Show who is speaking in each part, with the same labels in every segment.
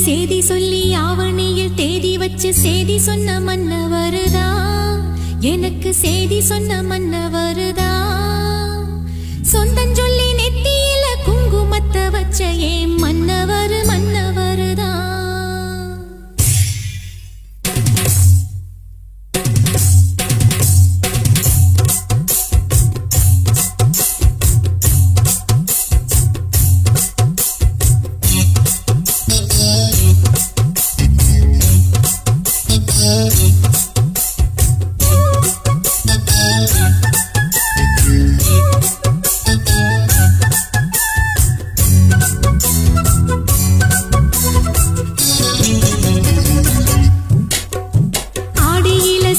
Speaker 1: சேதி சொல்லி ஆவணியில் தேதி வச்சு சேதி சொன்ன மன்னவருதா, எனக்கு சேதி சொன்ன மன்னவருதா. சொந்தம் சொல்லி நெத்தியில குங்குமத்தை வச்ச ஏன் மன்னவர் மன்னவருதா.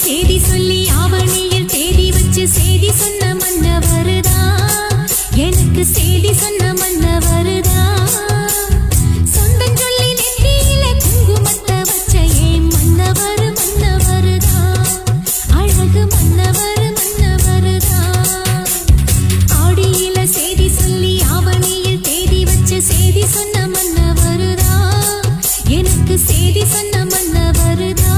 Speaker 1: சேதி சொல்லி ஆவணியில் தேதி வச்சு சேதி சொன்ன மன்னவருதா, எனக்கு சேதி சொன்ன மன்னவருதா. சொந்தம் சொல்லி நெத்தியில குங்குமத்தை வச்ச ஏன் மன்னவர் மன்னவருதா, அழகு மன்னவர் மன்னவருதா. ஆடியில சேதி சொல்லி ஆவணியில் தேதி வச்சு சேதி சொன்ன மன்னவருதா, எனக்கு சேதி சொன்ன மன்னவருதா.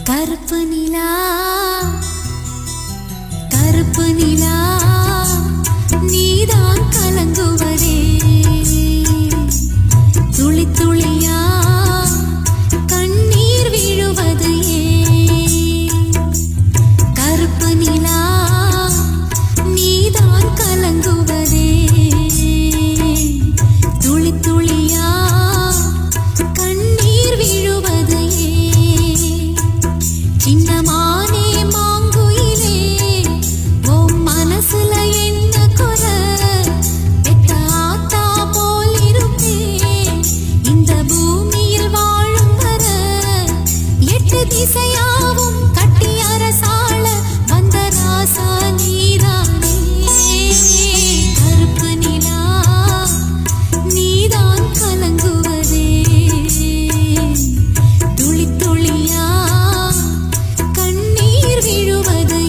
Speaker 1: கருப்பு நிலா கருப்பு நிலா நீதான் கலங்குவதே துளி துளியா கண்ணீர் விழுவது கருப்பு நிலா நீதான் கலங்குவதே துளி துளியா கண்ணீர் விழுவது சின்னமானே மாங்குயிலே உன் மனசுல என்ன குறை பெத்த ஆத்தா போல் இருப்பேன் இந்த பூமியில் வாழும் வர எட்டு திசையாவும் கட்டி அரசாள வந்த ராசா நீதானே கருப்பு நிலா நீதான் கலங்குவதே துளி துளியா கண்ணீர் விழுவது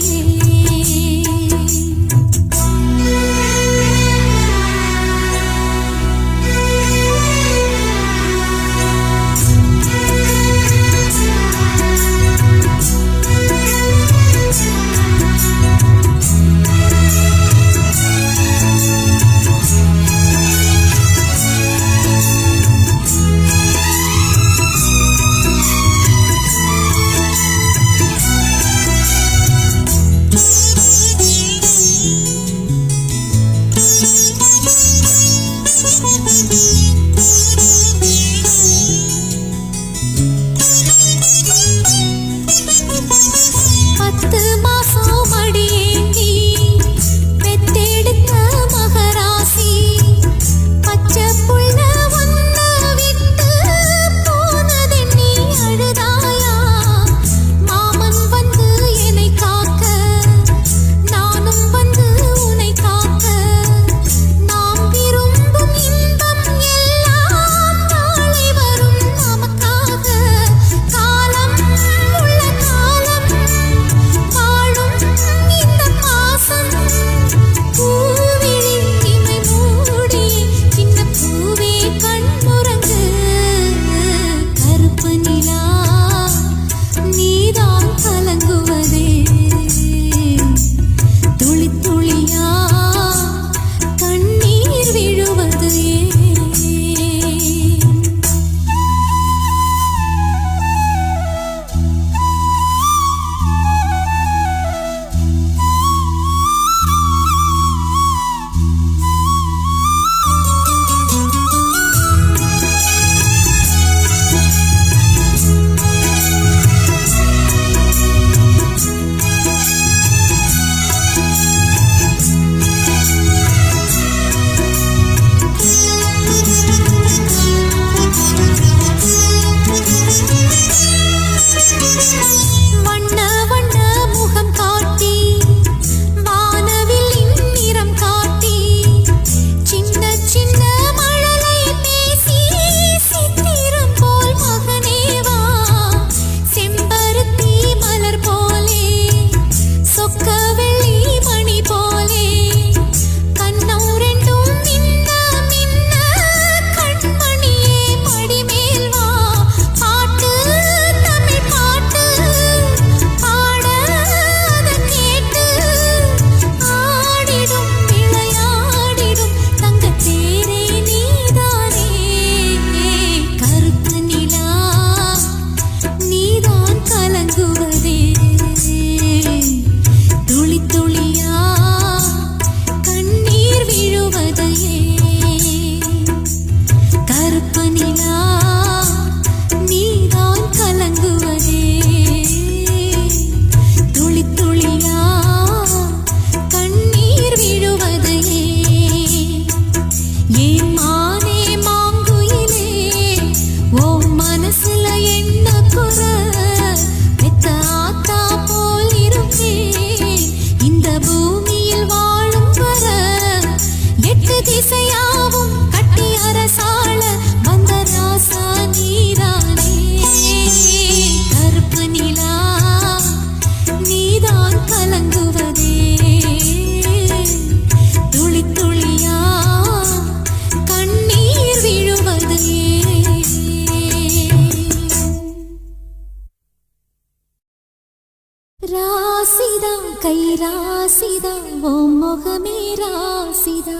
Speaker 1: ராசிதா கை ராசிதா ஓ முகமே ராசிதா.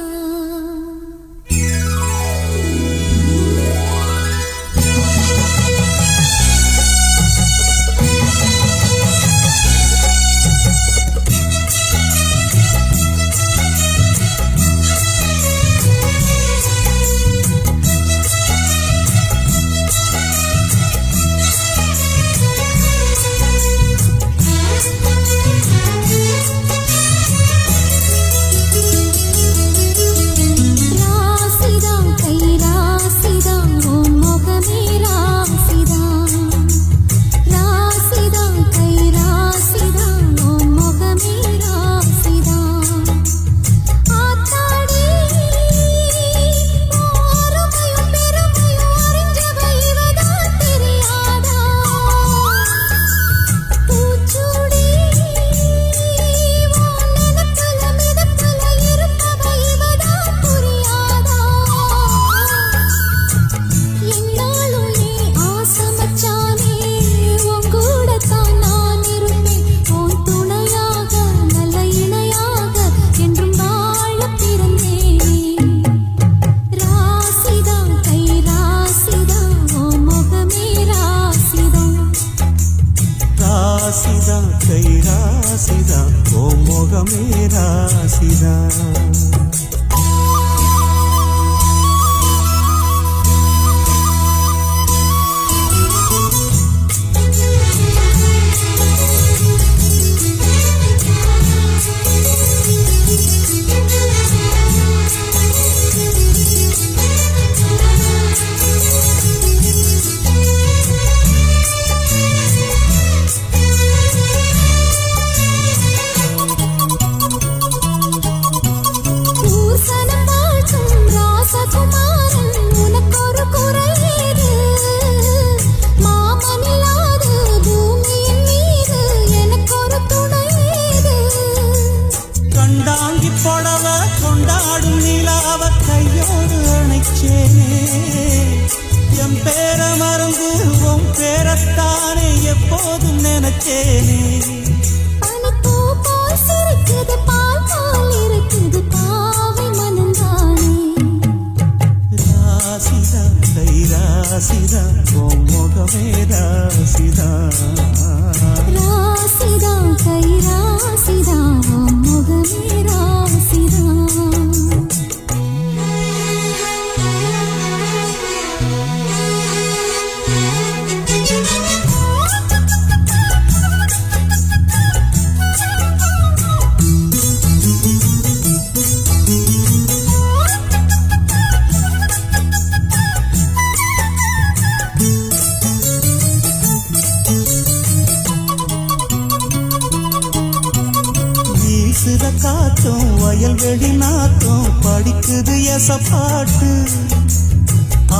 Speaker 2: வயல்வெளி நாத்தம் படிக்குது எசப்பாட்டு.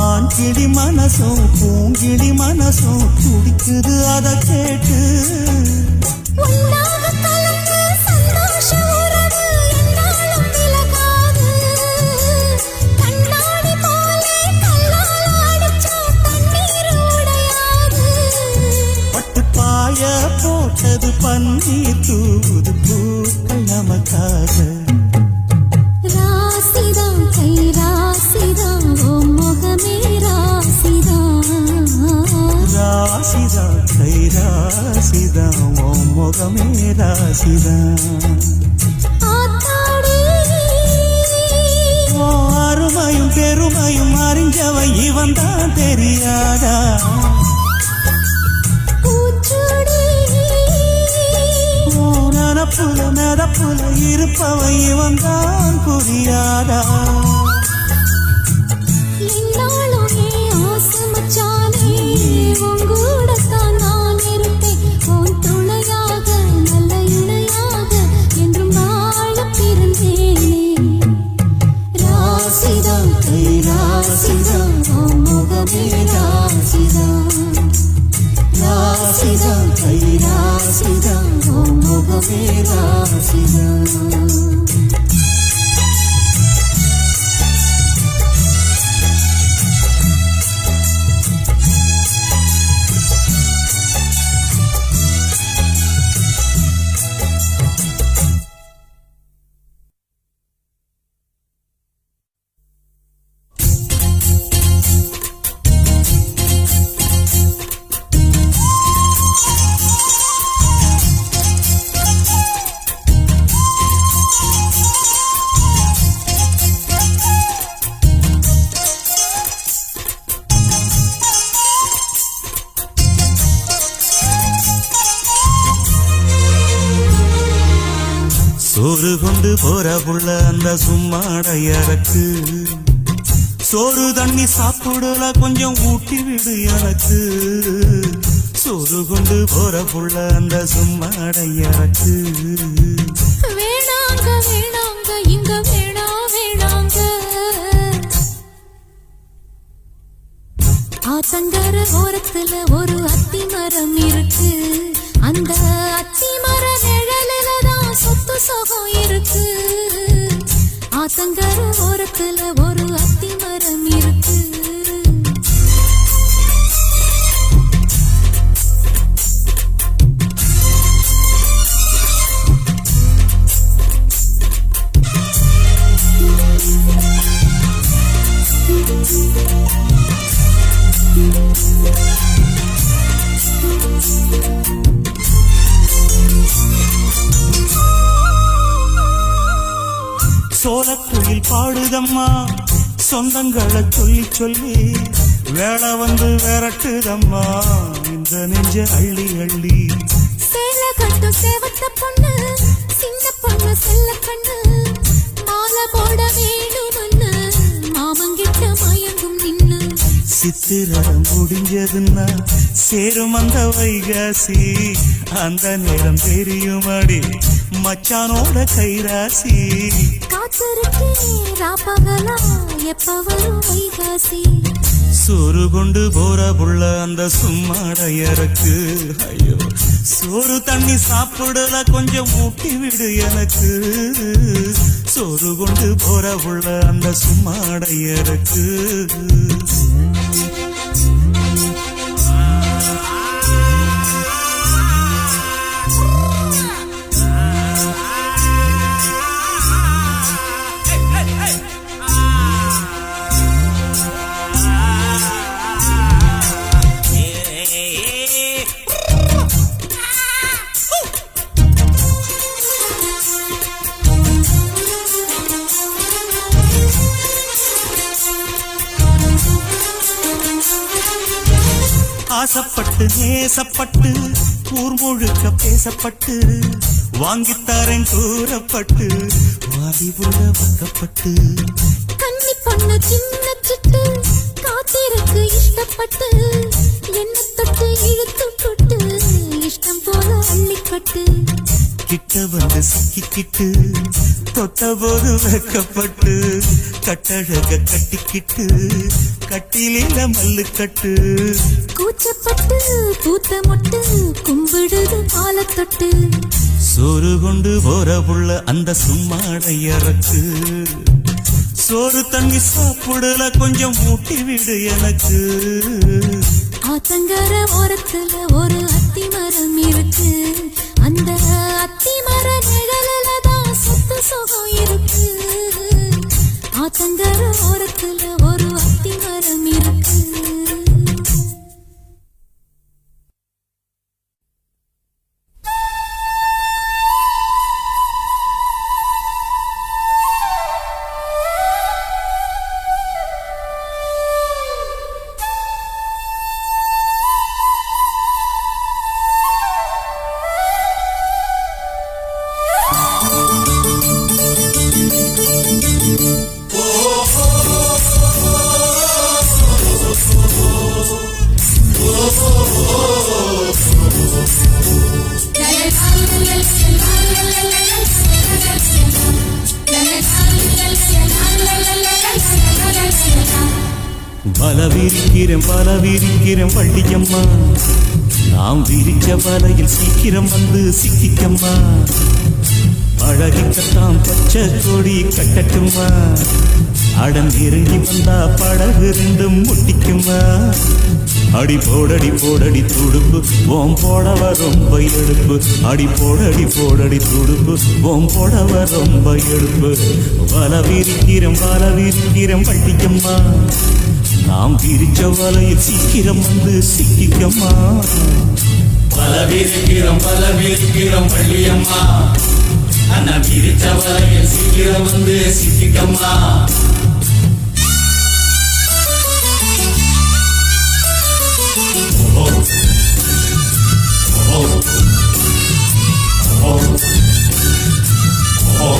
Speaker 2: ஆண் கிளி மனசும் பூங்கிளி மனசும் துடிக்குது அத கேட்டு. பட்டு பாய போட்டது பன்னீர் தூது பூக்கள் நமக்காக.
Speaker 1: ராசிதா கை ராசிதா ஓ முகமே ராசிதா.
Speaker 2: ராசிதா கை ராசிதா ஓ முகமே ராசிதா. ஓ அருமையும் பெருமையும் அறிஞ்சவன் இவன் தான் தெரியாதா. நனப்புல நடப்புல இருப்பவன் இவன் தான் புரியாதா.
Speaker 1: ராசிதா கை ராசிதா ஓ முகமே ராசிதா. ராசிதா கை ராசிதா ஓ முகமே ராசிதா.
Speaker 2: சோறு கொண்டு போற புள்ள அந்த சும்மாடையறக்கு சோறு தண்ணி சாப்பிடல கொஞ்சம் ஊட்டி விடு எனக்கு சோறு கொண்டு போற புள்ள அந்த சும்மாடையறக்கு
Speaker 1: வேணாங்க வேணாங்க இங்க வேணாங்க ஆத்தங்கர ஓரத்துல ஒரு அத்தி மரம் இருக்கு அந்த அத்தி மர நிழலில தான் சொத்து சுகம் இருக்கு ஆத்தங்கர ஓரத்துல ஒரு அத்தி மரம் இருக்கு
Speaker 2: சோலக்குயில் பாடுதம்மா சொந்தங்களை சொல்லி சொல்லி வேலை வந்து விரட்டுதம்மா இந்த நெஞ்ச அள்ளி அள்ளி
Speaker 1: சேல கட்டு சேவத்த பொண்ணு சின்ன பொண்ணு செல்ல கண்ணு மாலை போட வேணும்னு மாமங்கிட்ட மயங்கும் நின்னு
Speaker 2: சித்திரம் முடிஞ்சதுன்னா சேரும் அந்த வைகாசி அந்த நேரம் தெரியுமாடி மச்சானோட கைராசி
Speaker 1: காத்திருக்கேன் ராப்பகலா எப்ப வரும் வைகாசி
Speaker 2: சோறு கொண்டு போற புள்ள அந்த சும்மாடையறக்கு ஐயோ சோறு தண்ணி சாப்பிடல கொஞ்சம் ஊட்டி விடு எனக்கு சோறு கொண்டு போற புள்ள அந்த சும்மாடையறக்கு ஆசப்பட்டு நேசப்பட்டு ஊர் முழுக்க பேசப்பட்டு வாங்கித்தாரன் கூறப்பட்டு வாடி உள்ள வாக்கப்பட்டு
Speaker 1: கன்னி பொண்ணு சின்ன சிட்டு காத்திருக்கு இஷ்டப்பட்டு என்ன தொட்டு இழுத்து தொட்டு இஷ்டம் போல அள்ளிக்கட்டு
Speaker 2: கிட்ட வந்து சிக்கிக்கிட்டு தொட்ட போது வெக்கப்பட்டு கட்டழக கட்டிக்கிட்டு கட்டிலில மல்லு கட்டு
Speaker 1: கூச்சப்பட்டு பூத்த மொட்டு கும்பிடுது பாலத்தொட்டு
Speaker 2: சோறு கொண்டு போற புள்ள அந்த சும்மாடையறக்கு சோறு தண்ணி சாப்பிடல கொஞ்சம் ஊட்டி விடு எனக்கு
Speaker 1: ஆத்தங்கர ஓரத்துல ஒரு அத்தி மரம் இருக்கு அந்த அத்தி மர நிழலில தான் சொத்து சுகம் இருக்கு ஆத்தங்கர ஓரத்துல ஒரு அத்தி மரம் இருக்கு
Speaker 2: பலவிரிக்கிறேன் வள்ளியம்மா நாம் விரிச்ச வலையில் சீக்கிரம் வந்து சிக்கிக்கம்மா அழகிக்கத்தான் பச்சை கொடி கட்டட்டுமா அடம் இறங்கி வந்தா படகு ரெண்டும் முட்டிக்குமா அடி போடடி துடுப்பு ஓம் போடவ ரொம்ப எடுப்பு அடி போடடி துடுப்பு ஓம் போடவ ரொம்ப எடுப்பு வலவிரிக்கிறேன் வள்ளியம்மா நாம் விரிச்ச வலையில் சீக்கிரம் வந்து சிக்கிக்கம்மா
Speaker 3: பலவிரிக்கிறோம் வள்ளியம்மா அண்ணா விரிச்ச வலையில் சீக்கிரம் வந்து சிக்கிக்கம்மா Oh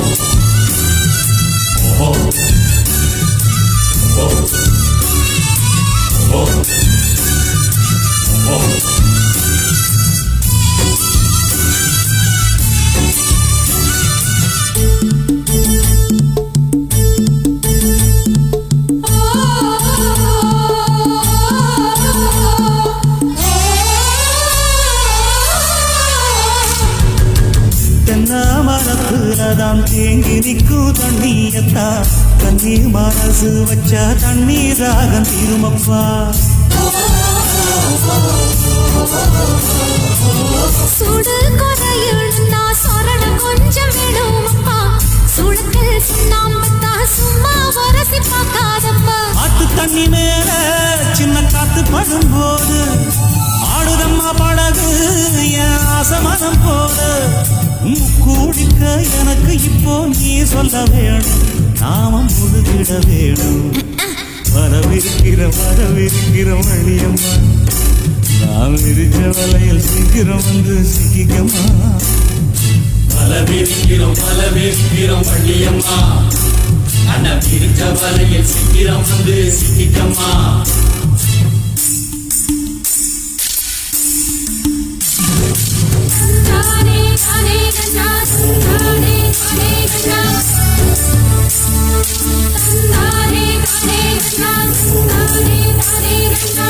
Speaker 2: எல்லாம் தேங்கி நிற்கும் தண்ணியத்தான் தண்ணீர் மனசு வச்சா தண்ணீர் தாகம் தீருமப்பா.
Speaker 1: சுடு கொடையுழுந்தா சொரண கொஞ்சம் விடுமப்பா. சுடுக்கல் சுண்ணாம்பத்தா சும்மா வரசி பார்க்காதப்பா.
Speaker 2: ஆத்து தண்ணி மேல சின்ன காத்து படும்போது ஆடுதம்மா படகு என் ஆசமனம் போல. கூடிக்க எனக்கு இப்போ நீ சொல்ல வேணும், நாம முழுகிட வேணும். வரவிருக்கிற வழியம்மா, நாம் விரிச்ச வலையில் சீக்கிரம் வந்து சிக்கிக்கம்மா.
Speaker 3: வரவிருக்கிறோம் வள்ளியம்மா, அண்ணன் விரிச்ச வலையில் சீக்கிரம் வந்து சிக்கிக்கம்மா.
Speaker 1: தானே தானே கண்ணா தானே தானே கண்ணா தானே தானே கண்ணா தானே தானே கண்ணா.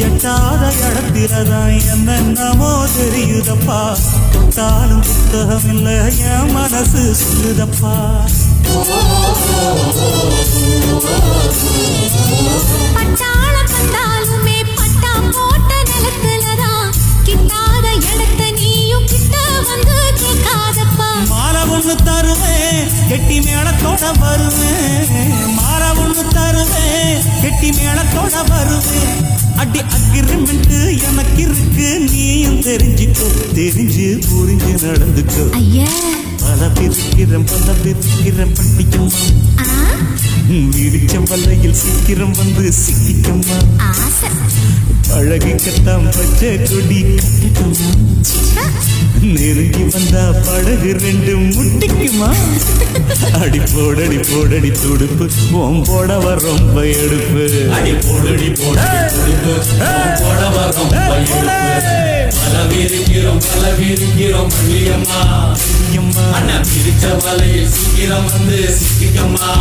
Speaker 2: எட்டாத இடத்தில்தான் என்னென்னமோ தெரியுதப்பா. தொட்டாலும் புத்தகம் இல்ல என் மனசு சொல்லுதப்பா.
Speaker 1: பட்டாள கண்டாலுமே பட்டா போட்ட நிலத்துலதான் கிட்டாத இடத்த நீயும் கிட்ட வந்து கேட்காதப்பா.
Speaker 2: மாலை ஒண்ணு தருவேன் கெட்டி மேளத்தோட வருவேன். மாலை ஒண்ணு தருவேன் கெட்டி மேளத்தோட வருவேன். அடி அக்ரிமெண்ட் எனக்கு இருக்கு, நீயும் தெரிஞ்சுக்கோ, தெரிஞ்சு புரிஞ்சு நடந்துக்கோ.
Speaker 1: ஐயா
Speaker 2: பல பிரிக்கிறேன் பட்டிக்கம்மா, விரிச்சம் வல்லையில் சீக்கிரம் வந்து சிக்கிக்கம்மா.
Speaker 1: ஆசை
Speaker 2: பழகிக்கத்தான் பச்சை கொடி கட்டட்டுமா, நெருங்கி வந்தா படகு ரெண்டு முட்டிக்குமா. அடி போடடி துடுப்பு ஓம் போடவ ரொம்ப எடுப்பு.
Speaker 3: அடி போடடி துடுப்பு ஓம் போடவ ரொம்ப எடுப்பு. வரவிருக்கிறோம் வள்ளியம்மா, அண்ணன் விரிச்ச வலையில் சீக்கிரம் வந்து சிக்கிக்கம்மா.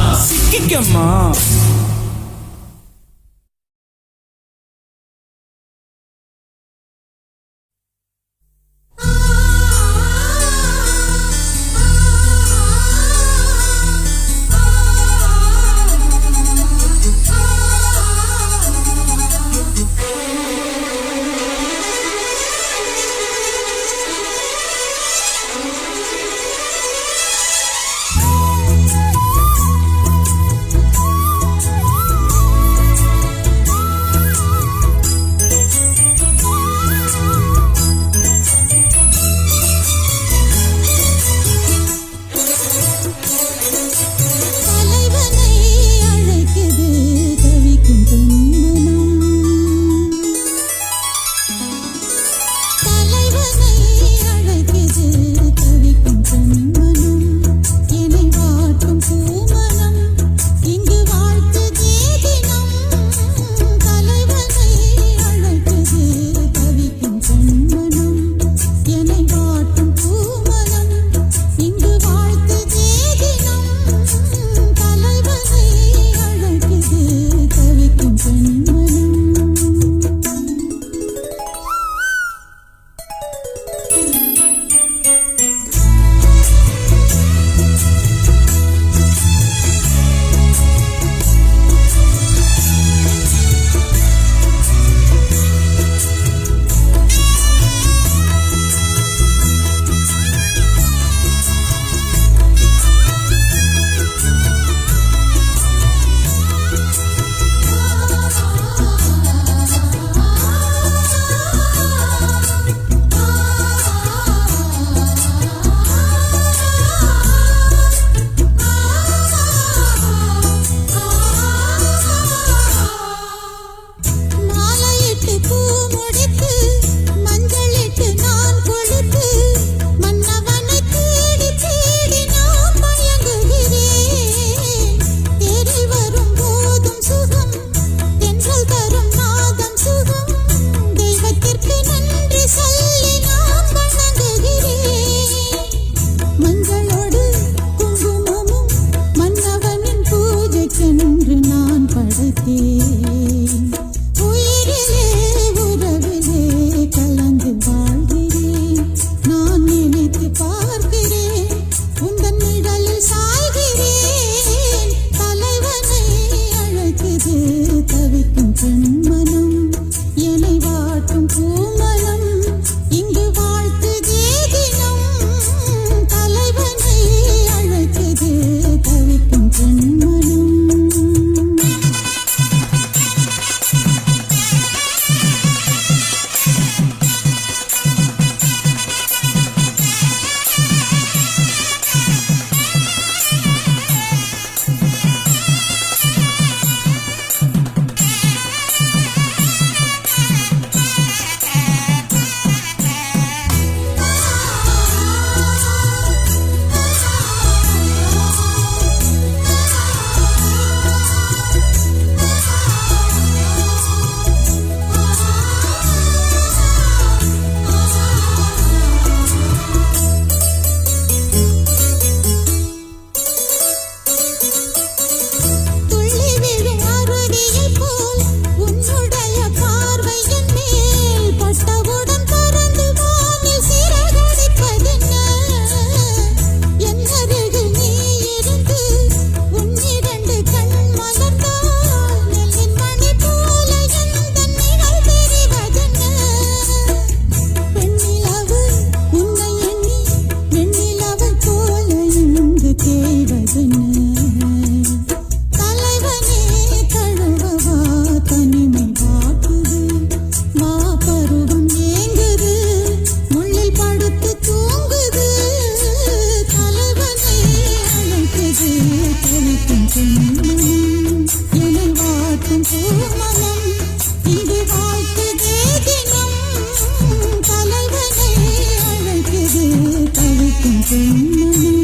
Speaker 4: சாய்கிறேன் தலைவனை அழைக்குது தவிக்கும் பெண்மனம் என்னை வாட்டும் பூமலம் இங்கு வாழ்த்துதே தினம் தலைவனை அழைக்குது தவிக்கும் பெண்மனம் துள்ளி விழும் அருவியைப் போல் உன்னுடைய பார்வையின் மேல் பட்டவுடன் பறந்து வானில் சிறகடிப்பதென்ன என் அருகில் நீ இருந்து உன்னிரண்டு கண் மலர்ந்தால் நெல்லின் மணி போல எந்தன் நிழல் தெரிவதென்ன பெண்ணிலவு உன்னை எண்ணி வெண்ணிலவைப் போல இங்கு தேய்வதென்ன தலைவனே தழுவவா தனிமை வாட்டுது வா பருவம் ஏங்குது முள்ளில் படுத்து தூங்குது தலைவனே அழைக்குது தவிக்கும் பெண்மனம் என்னை வாட்டும் பூமனம் இங்கு வாழ்த்துதே தினம் தலைவனே அழைக்குது தவிக்கும் பெண்மனம்